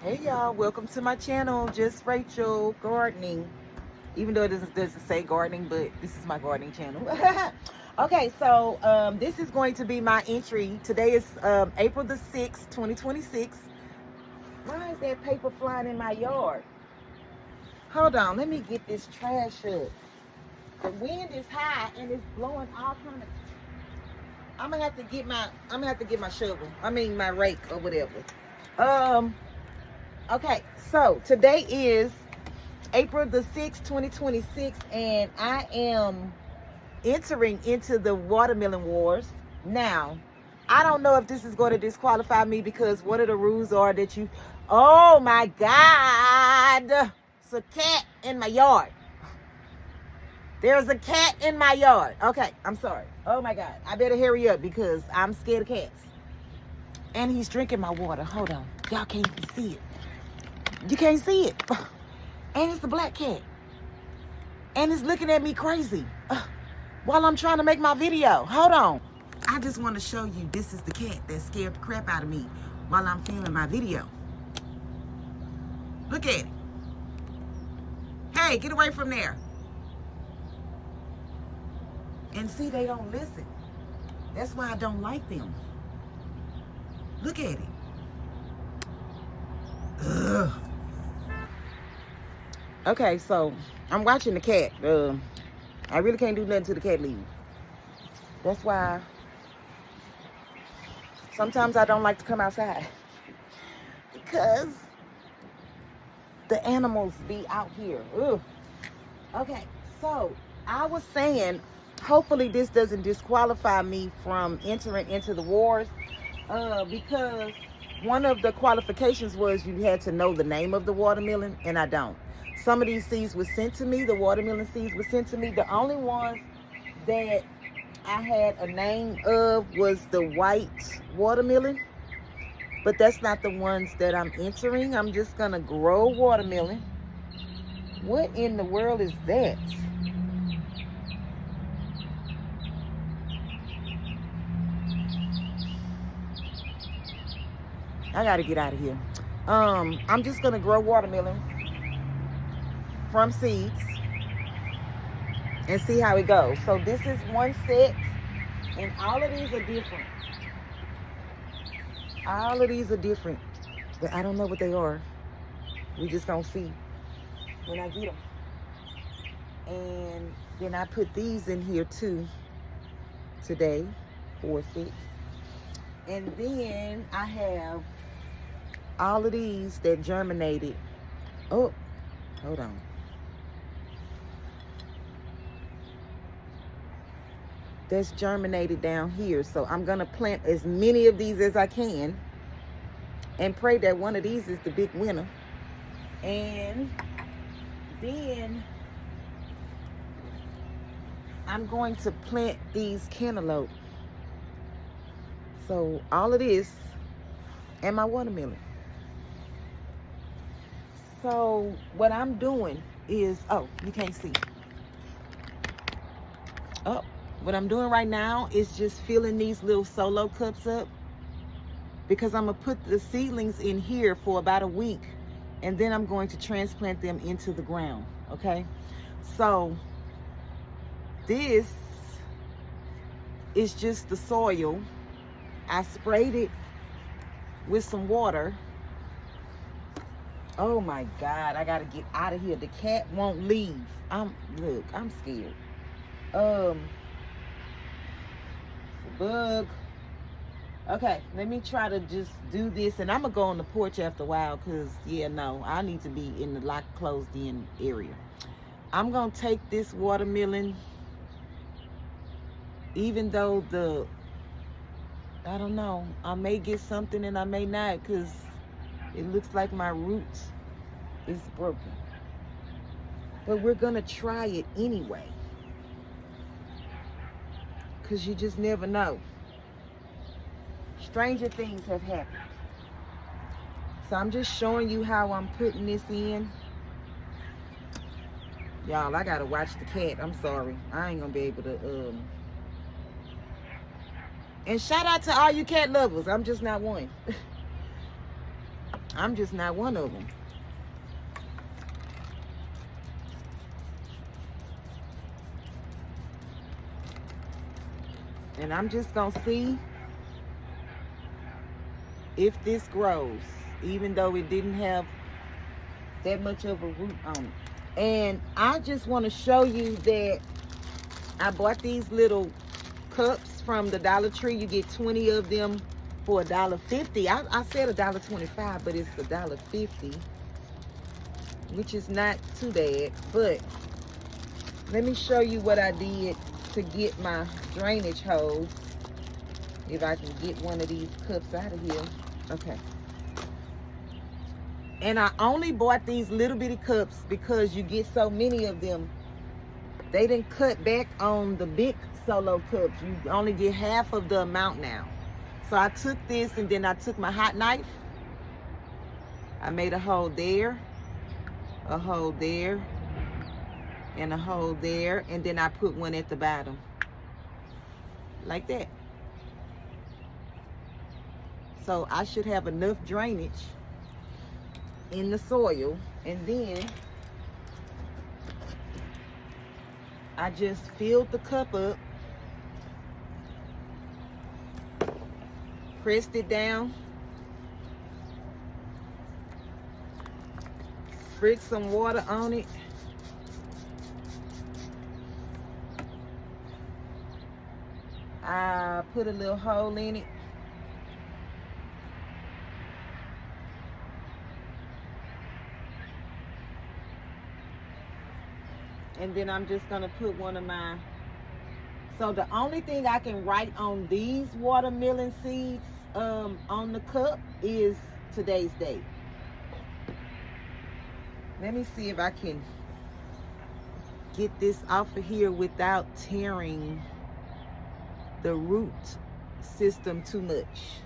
Hey y'all, welcome to my channel, Just Rachel Gardening. Even though it doesn't say gardening, but this is my gardening channel. Okay, so this is going to be my entry. Today is April the 6th, 2026. Why is that paper flying in my yard? Hold on, let me get this trash up. The wind is high and it's blowing all kind of. I'm gonna have to get my shovel. I mean my rake or whatever. Okay, so today is April the 6th, 2026, and I am entering into the watermelon wars. Now, I don't know if this is going to disqualify me because one of the rules are that you, oh my God, it's a cat in my yard. There's a cat in my yard. Okay, I'm sorry. Oh my God, I better hurry up because I'm scared of cats. And he's drinking my water. Hold on, y'all can't even see it. You can't see it. And it's a black cat. And it's looking at me crazy while I'm trying to make my video. Hold on. I just want to show you this is the cat that scared the crap out of me while I'm filming my video. Look at it. Hey, get away from there. And see, they don't listen. That's why I don't like them. Look at it. Ugh. Okay, so I'm watching the cat. I really can't do nothing till the cat leaves. That's why sometimes I don't like to come outside. Because the animals be out here. Ugh. Okay, so I was saying, hopefully this doesn't disqualify me from entering into the wars. Because one of the qualifications was you had to know the name of the watermelon, and I don't. Some of these seeds were sent to me. The watermelon seeds were sent to me. The only ones that I had a name of was the white watermelon. But that's not the ones that I'm entering. I'm just going to grow watermelon. What in the world is that? I got to get out of here. I'm just going to grow watermelon from seeds and see how it goes. So this is one set, and all of these are different. All of these are different, but I don't know what they are. We just gonna see when I get them. And then I put these in here too today, 4 6. And then I have all of these that germinated. Oh, hold on. That's germinated down here. So I'm going to plant as many of these as I can and pray that one of these is the big winner. And then I'm going to plant these cantaloupe. So all of this and my watermelon. So what I'm doing is, oh, you can't see. Oh. What I'm doing right now is just filling these little solo cups up because I'm going to put the seedlings in here for about a week, and then I'm going to transplant them into the ground, okay? So this is just the soil. I sprayed it with some water. Oh my God, I got to get out of here. The cat won't leave. Look, I'm scared. Bug. Okay, let me try to just do this, and I'm gonna go on the porch after a while because yeah, no, I need to be in the locked closed in area. I'm gonna take this watermelon, even though I don't know, I may get something and I may not because it looks like my roots is broken, but we're gonna try it anyway. Because you just never know. Stranger things have happened. So I'm just showing you how I'm putting this in. Y'all, I gotta watch the cat. I'm sorry. I ain't gonna be able to And shout out to all you cat lovers. I'm just not one. I'm just not one of them. And I'm just gonna see if this grows, even though it didn't have that much of a root on it. And I just want to show you that I bought these little cups from the Dollar Tree. You get 20 of them for $1.50. I said $1.25, but it's $1.50, which is not too bad. But let me show you what I did to get my drainage hose. If I can get one of these cups out of here. Okay. And I only bought these little bitty cups because you get so many of them. They didn't cut back on the big solo cups. You only get half of the amount now. So I took this and then I took my hot knife. I made a hole there, a hole there, and a hole there. And then I put one at the bottom. Like that. So I should have enough drainage in the soil. And then I just filled the cup up, pressed it down, spritzed some water on it. I put a little hole in it. And then I'm just gonna put one of my, so the only thing I can write on these watermelon seeds on the cup is today's date. Let me see if I can get this off of here without tearing the root system too much.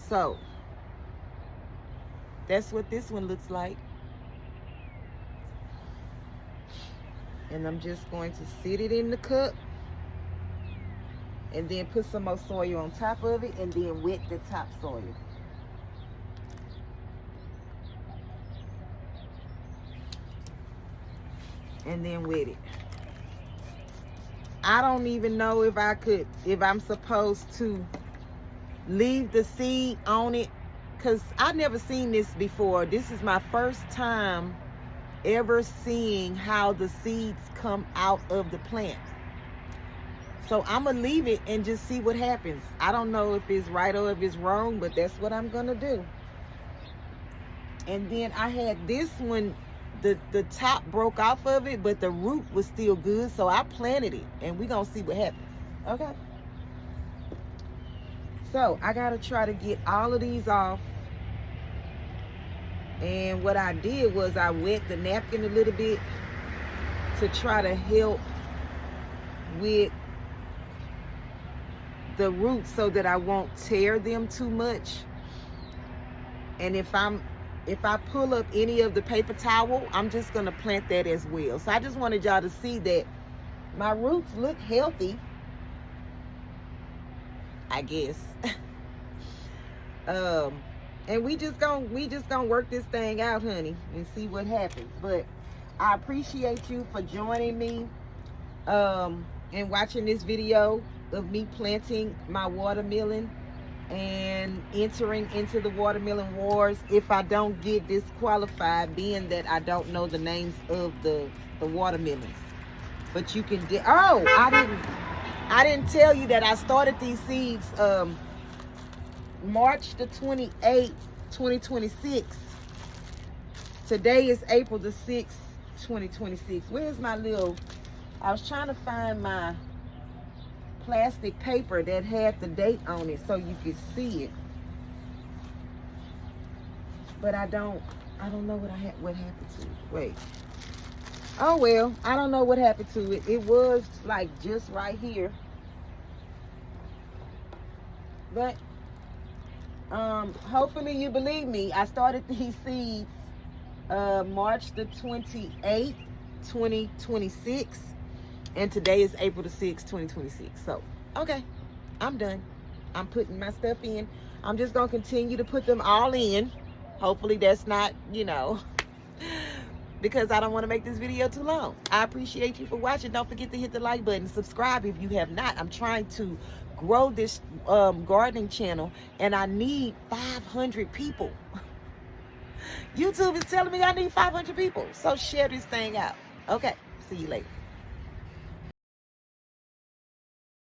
So that's what this one looks like. And I'm just going to sit it in the cup and then put some more soil on top of it and then wet the topsoil. And then wet it. I don't even know if I'm supposed to leave the seed on it, because I've never seen this before. This is my first time ever seeing how the seeds come out of the plant. So I'm gonna leave it and just see what happens. I don't know if it's right or if it's wrong, but that's what I'm gonna do. And then I had this one, the top broke off of it, but the root was still good, so I planted it and we're gonna see what happens. Okay, so I gotta try to get all of these off. And what I did was I wet the napkin a little bit to try to help with the roots so that I won't tear them too much. And if I pull up any of the paper towel, I'm just gonna plant that as well. So I just wanted y'all to see that my roots look healthy, I guess. And we just gonna work this thing out, honey, and see what happens. But I appreciate you for joining me and watching this video of me planting my watermelon and entering into the watermelon wars. If I don't get disqualified, being that I don't know the names of the watermelons, but you can get. Oh, I didn't tell you that I started these seeds March the 28th, 2026. Today is April the 6th, 2026. Where's my little, I was trying to find my plastic paper that had the date on it so you could see it. But I don't know what happened to it. Wait. Oh well, I don't know what happened to it. It was like just right here. But hopefully you believe me. I started these seeds March the 28th, 2026, and today is April the 6th, 2026. So okay, I'm done. I'm putting my stuff in. I'm just going to continue to put them all in. Hopefully that's not, because I don't want to make this video too long. I appreciate you for watching. Don't forget to hit the like button. Subscribe if you have not. I'm trying to grow this gardening channel, and I need 500 people. YouTube is telling me I need 500 people. So share this thing out. Okay. See you later.